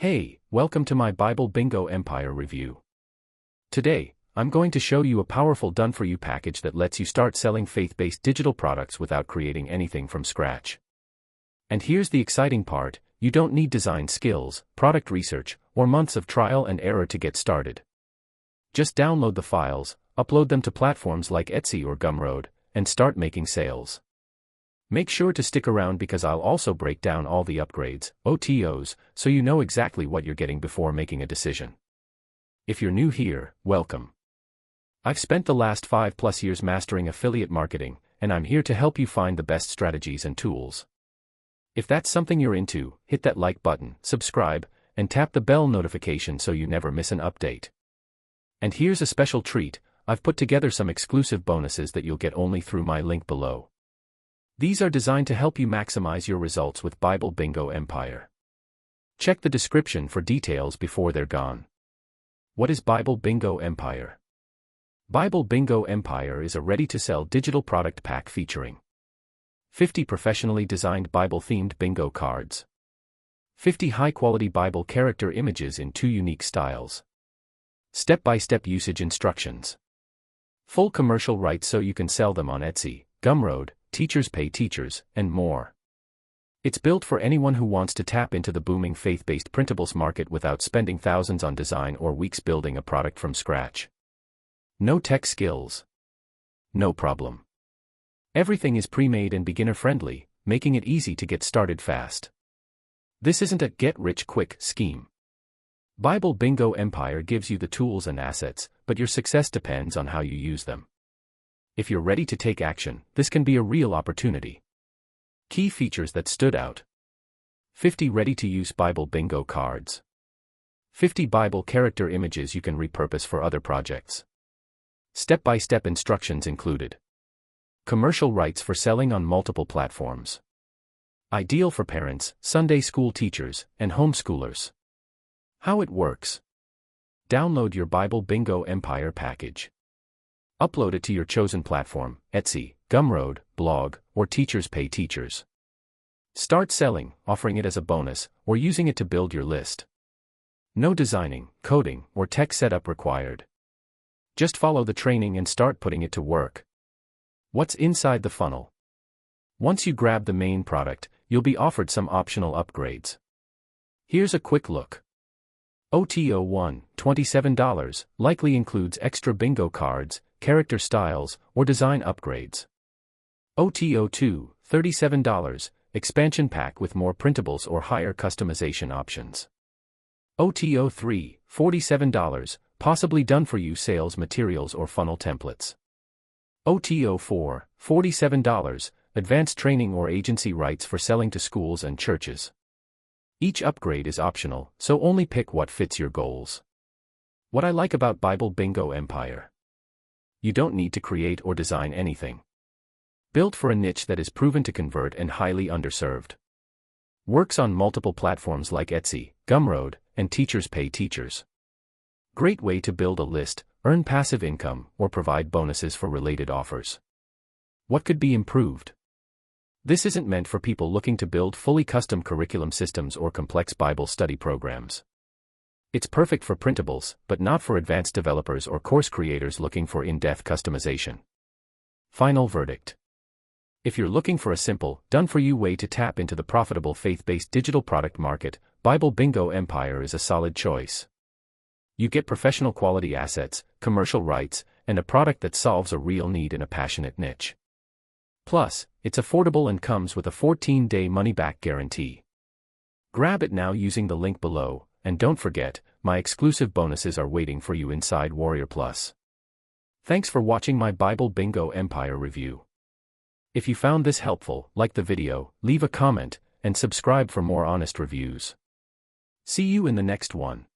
Hey, welcome to my Bible Bingo Empire review. Today, I'm going to show you a powerful done-for-you package that lets you start selling faith-based digital products without creating anything from scratch. And here's the exciting part, you don't need design skills, product research, or months of trial and error to get started. Just download the files, upload them to platforms like Etsy or Gumroad, and start making sales. Make sure to stick around because I'll also break down all the upgrades, OTOs, so you know exactly what you're getting before making a decision. If you're new here, welcome. I've spent the last 5+ years mastering affiliate marketing, and I'm here to help you find the best strategies and tools. If that's something you're into, hit that like button, subscribe, and tap the bell notification so you never miss an update. And here's a special treat, I've put together some exclusive bonuses that you'll get only through my link below. These are designed to help you maximize your results with Bible Bingo Empire. Check the description for details before they're gone. What is Bible Bingo Empire? Bible Bingo Empire is a ready-to-sell digital product pack featuring 50 professionally designed Bible-themed bingo cards, 50 high-quality Bible character images in 2 unique styles, step-by-step usage instructions, full commercial rights so you can sell them on Etsy, Gumroad, Teachers Pay Teachers, and more. It's built for anyone who wants to tap into the booming faith-based printables market without spending thousands on design or weeks building a product from scratch. No tech skills? No problem. Everything is pre-made and beginner-friendly, making it easy to get started fast. This isn't a get-rich-quick scheme. Bible Bingo Empire gives you the tools and assets, but your success depends on how you use them. If you're ready to take action, this can be a real opportunity. Key features that stood out: 50 ready-to-use Bible bingo cards, 50 Bible character images you can repurpose for other projects, step-by-step instructions included, commercial rights for selling on multiple platforms. Ideal for parents, Sunday school teachers, and homeschoolers. How it works: download your Bible Bingo Empire package. Upload it to your chosen platform, Etsy, Gumroad, Blog, or Teachers Pay Teachers. Start selling, offering it as a bonus, or using it to build your list. No designing, coding, or tech setup required. Just follow the training and start putting it to work. What's inside the funnel? Once you grab the main product, you'll be offered some optional upgrades. Here's a quick look. OTO 1, $27, likely includes extra bingo cards, character styles, or design upgrades. OTO 2, $37, expansion pack with more printables or higher customization options. OTO 3, $47, possibly done-for-you sales materials or funnel templates. OTO 4, $47, advanced training or agency rights for selling to schools and churches. Each upgrade is optional, so only pick what fits your goals. What I like about Bible Bingo Empire: you don't need to create or design anything. Built for a niche that is proven to convert and highly underserved. Works on multiple platforms like Etsy, Gumroad, and Teachers Pay Teachers. Great way to build a list, earn passive income, or provide bonuses for related offers. What could be improved? This isn't meant for people looking to build fully custom curriculum systems or complex Bible study programs. It's perfect for printables, but not for advanced developers or course creators looking for in-depth customization. Final verdict: if you're looking for a simple, done-for-you way to tap into the profitable faith-based digital product market, Bible Bingo Empire is a solid choice. You get professional quality assets, commercial rights, and a product that solves a real need in a passionate niche. Plus, it's affordable and comes with a 14-day money-back guarantee. Grab it now using the link below. And don't forget, my exclusive bonuses are waiting for you inside Warrior Plus. Thanks for watching my Bible Bingo Empire review. If you found this helpful, like the video, leave a comment, and subscribe for more honest reviews. See you in the next one.